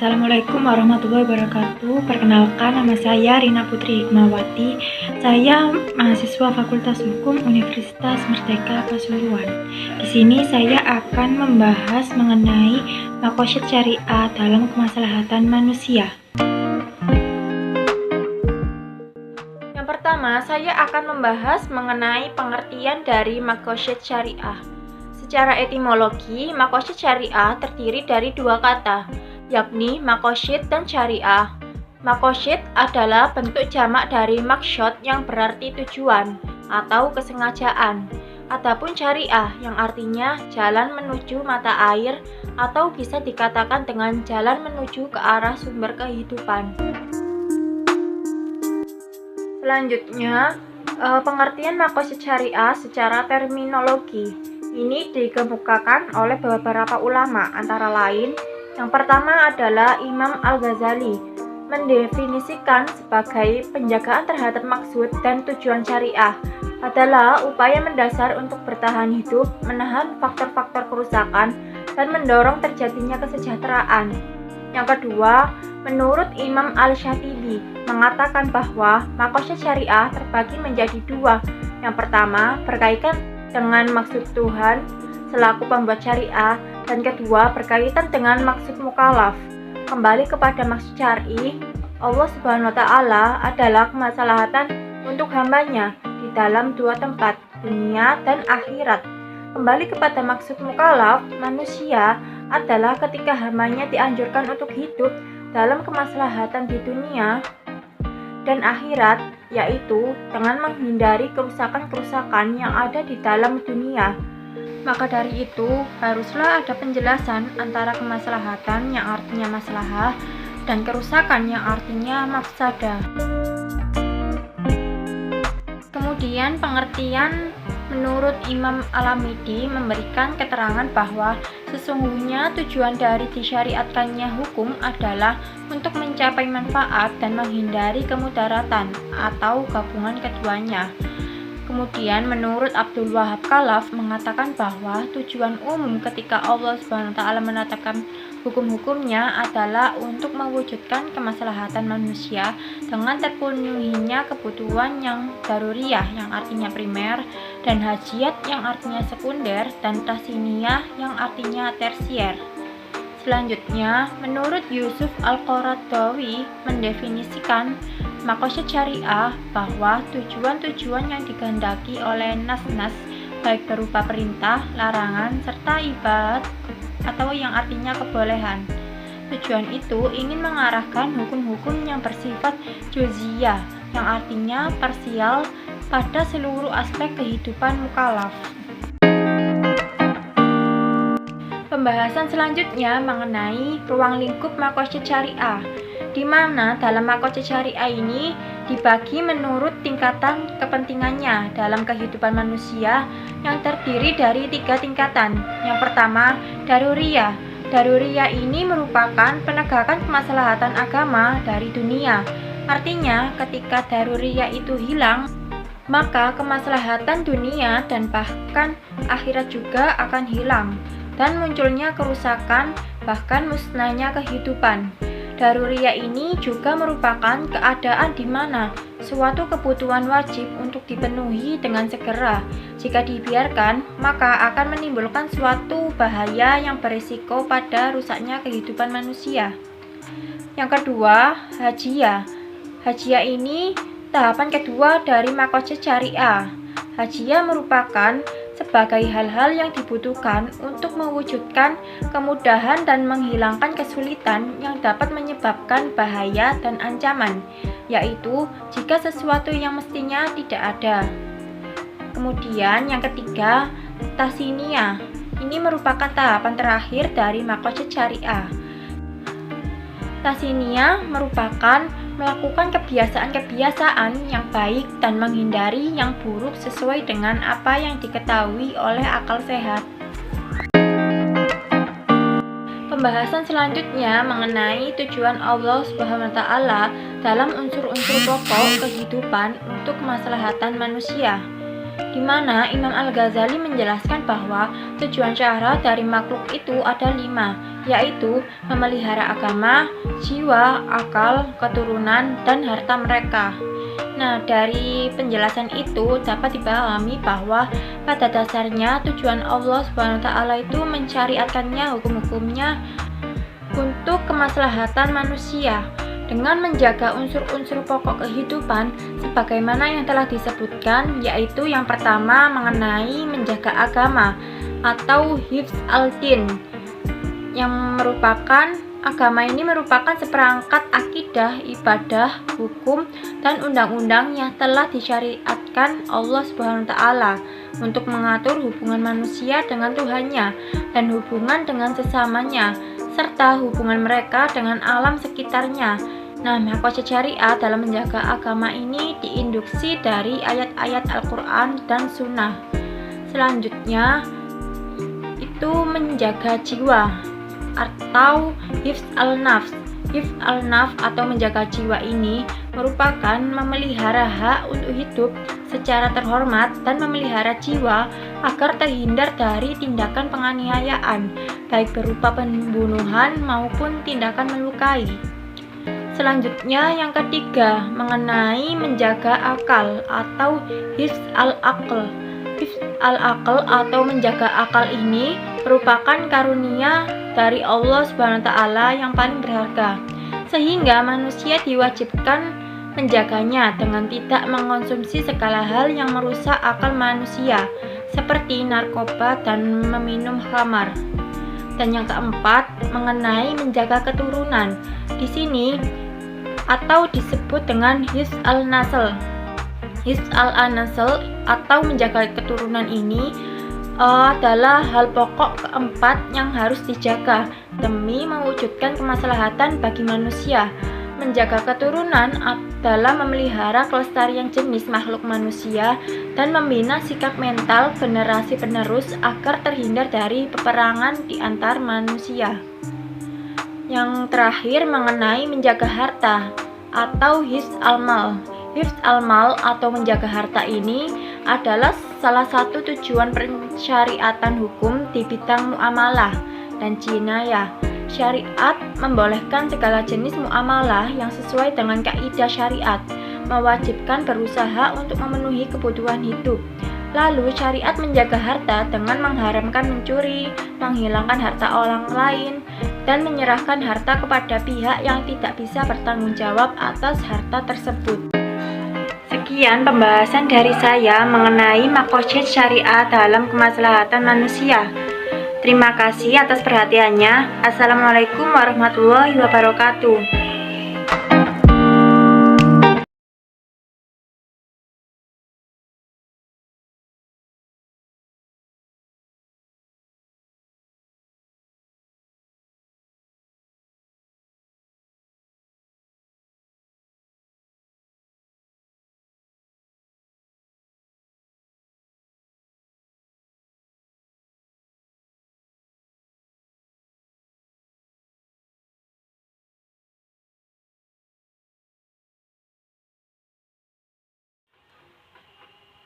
Assalamualaikum warahmatullahi wabarakatuh. Perkenalkan, nama saya Rina Putri Hikmawati. Saya mahasiswa Fakultas Hukum Universitas Merdeka Pasuruan. Di sini saya akan membahas mengenai maqasid syariah dalam kemaslahatan manusia. Yang pertama, saya akan membahas mengenai pengertian dari maqasid syariah. Secara etimologi, maqasid syariah terdiri dari dua kata, yakni maqasid dan syariah. Maqasid adalah bentuk jamak dari maqsad yang berarti tujuan atau kesengajaan. Adapun syariah yang artinya jalan menuju mata air atau bisa dikatakan dengan jalan menuju ke arah sumber kehidupan. Selanjutnya, pengertian maqasid syariah secara terminologi. Ini dikemukakan oleh beberapa ulama, antara lain yang pertama adalah Imam Al-Ghazali, mendefinisikan sebagai penjagaan terhadap maksud dan tujuan syariah adalah upaya mendasar untuk bertahan hidup, menahan faktor-faktor kerusakan, dan mendorong terjadinya kesejahteraan. Yang kedua, menurut Imam Al-Syatibi, mengatakan bahwa maqasid syariah terbagi menjadi dua. Yang pertama, berkaitan dengan maksud Tuhan selaku pembuat syariah, dan kedua berkaitan dengan maksud mukallaf. Kembali kepada maksud syar'i, Allah Subhanahu wa Ta'ala adalah kemaslahatan untuk hambanya di dalam dua tempat, dunia dan akhirat. Kembali kepada maksud mukallaf, manusia adalah ketika hambanya dianjurkan untuk hidup dalam kemaslahatan di dunia dan akhirat, yaitu dengan menghindari kerusakan-kerusakan yang ada di dalam dunia. Maka dari itu, haruslah ada penjelasan antara kemaslahatan yang artinya maslahah dan kerusakan yang artinya mafsadah. Kemudian pengertian menurut Imam Al-Amidi memberikan keterangan bahwa sesungguhnya tujuan dari disyariatkannya hukum adalah untuk mencapai manfaat dan menghindari kemudaratan atau gabungan keduanya. Kemudian menurut Abdul Wahab Khalaf mengatakan bahwa tujuan umum ketika Allah Subhanahu wa Ta'ala menetapkan hukum-hukumnya adalah untuk mewujudkan kemaslahatan manusia dengan terpenuhinya kebutuhan yang daruriyah yang artinya primer, dan hajiat yang artinya sekunder, dan tahsiniyah yang artinya tersier. Selanjutnya, menurut Yusuf Al-Qaradawi mendefinisikan maqasid syariah bahwa tujuan-tujuan yang dikehendaki oleh nas-nas baik berupa perintah, larangan, serta ibadah atau yang artinya kebolehan. Tujuan itu ingin mengarahkan hukum-hukum yang bersifat juz'iyah yang artinya parsial pada seluruh aspek kehidupan mukallaf. Pembahasan selanjutnya mengenai ruang lingkup maqasid syariah, di mana dalam maqasid syariah ini dibagi menurut tingkatan kepentingannya dalam kehidupan manusia yang terdiri dari 3 tingkatan. Yang pertama, daruriyah. Daruriyah ini merupakan penegakan kemaslahatan agama dari dunia. Artinya, ketika daruriyah itu hilang, maka kemaslahatan dunia dan bahkan akhirat juga akan hilang, dan munculnya kerusakan, bahkan musnahnya kehidupan. Daruriyah ini juga merupakan keadaan di mana suatu kebutuhan wajib untuk dipenuhi dengan segera. Jika dibiarkan, maka akan menimbulkan suatu bahaya yang berisiko pada rusaknya kehidupan manusia. Yang kedua, hajiyah. Hajiyah ini tahapan kedua dari maqasid syariah. Hajiyah merupakan sebagai hal-hal yang dibutuhkan untuk mewujudkan kemudahan dan menghilangkan kesulitan yang dapat menyebabkan bahaya dan ancaman, yaitu jika sesuatu yang mestinya tidak ada. Kemudian yang ketiga, tahsiniyah. Ini merupakan tahapan terakhir dari maqasid syariah. Tahsiniyah merupakan melakukan kebiasaan-kebiasaan yang baik dan menghindari yang buruk sesuai dengan apa yang diketahui oleh akal sehat. Pembahasan selanjutnya mengenai tujuan Allah Subhanahu wa Ta'ala dalam unsur-unsur pokok kehidupan untuk kemaslahatan manusia. di mana Imam Al-Ghazali menjelaskan bahwa tujuan syahwat dari makhluk itu ada 5, yaitu memelihara agama, jiwa, akal, keturunan, dan harta mereka. Nah, dari penjelasan itu dapat dipahami bahwa pada dasarnya tujuan Allah SWT itu mensyariatkannya hukum-hukumnya untuk kemaslahatan manusia dengan menjaga unsur-unsur pokok kehidupan sebagaimana yang telah disebutkan, yaitu yang pertama mengenai menjaga agama atau hifz al-din, yang merupakan agama ini merupakan seperangkat akidah, ibadah, hukum, dan undang-undang yang telah disyariatkan Allah SWT untuk mengatur hubungan manusia dengan Tuhannya dan hubungan dengan sesamanya, serta hubungan mereka dengan alam sekitarnya. Nah, mahkota syariah dalam menjaga agama ini diinduksi dari ayat-ayat Al-Quran dan Sunnah. Selanjutnya, itu menjaga jiwa atau hifz al-nafs. Hifz al-nafs atau menjaga jiwa ini merupakan memelihara hak untuk hidup secara terhormat dan memelihara jiwa agar terhindar dari tindakan penganiayaan, baik berupa pembunuhan maupun tindakan melukai. Selanjutnya yang ketiga, mengenai menjaga akal atau hifz al-aql. Hifz al-aql atau menjaga akal ini merupakan karunia dari Allah SWT yang paling berharga, sehingga manusia diwajibkan menjaganya dengan tidak mengonsumsi segala hal yang merusak akal manusia, seperti narkoba dan meminum khamar. Dan yang keempat, mengenai menjaga keturunan. Di sini atau disebut dengan hifz al-nasl. Hifz al-nasl atau menjaga keturunan ini adalah hal pokok keempat yang harus dijaga demi mewujudkan kemaslahatan bagi manusia. Menjaga keturunan adalah memelihara kelestarian jenis makhluk manusia dan membina sikap mental generasi penerus agar terhindar dari peperangan di antar manusia. Yang terakhir mengenai menjaga harta atau hifz al-mal. Hifz al-mal atau menjaga harta ini adalah salah satu tujuan pensyariatan hukum di bidang muamalah dan jinayah. Syariat membolehkan segala jenis muamalah yang sesuai dengan kaidah syariat, mewajibkan berusaha untuk memenuhi kebutuhan hidup. Lalu syariat menjaga harta dengan mengharamkan mencuri, menghilangkan harta orang lain, dan menyerahkan harta kepada pihak yang tidak bisa bertanggung jawab atas harta tersebut. Sekian pembahasan dari saya mengenai makosid syariah dalam kemaslahatan manusia. Terima kasih atas perhatiannya. Assalamualaikum warahmatullahi wabarakatuh.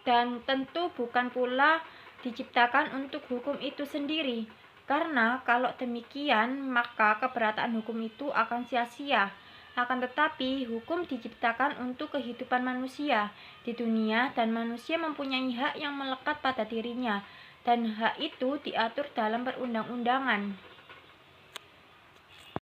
Dan tentu bukan pula diciptakan untuk hukum itu sendiri, karena kalau demikian maka keberatan hukum itu akan sia-sia. Akan tetapi hukum diciptakan untuk kehidupan manusia di dunia dan manusia mempunyai hak yang melekat pada dirinya, dan hak itu diatur dalam perundang-undangan.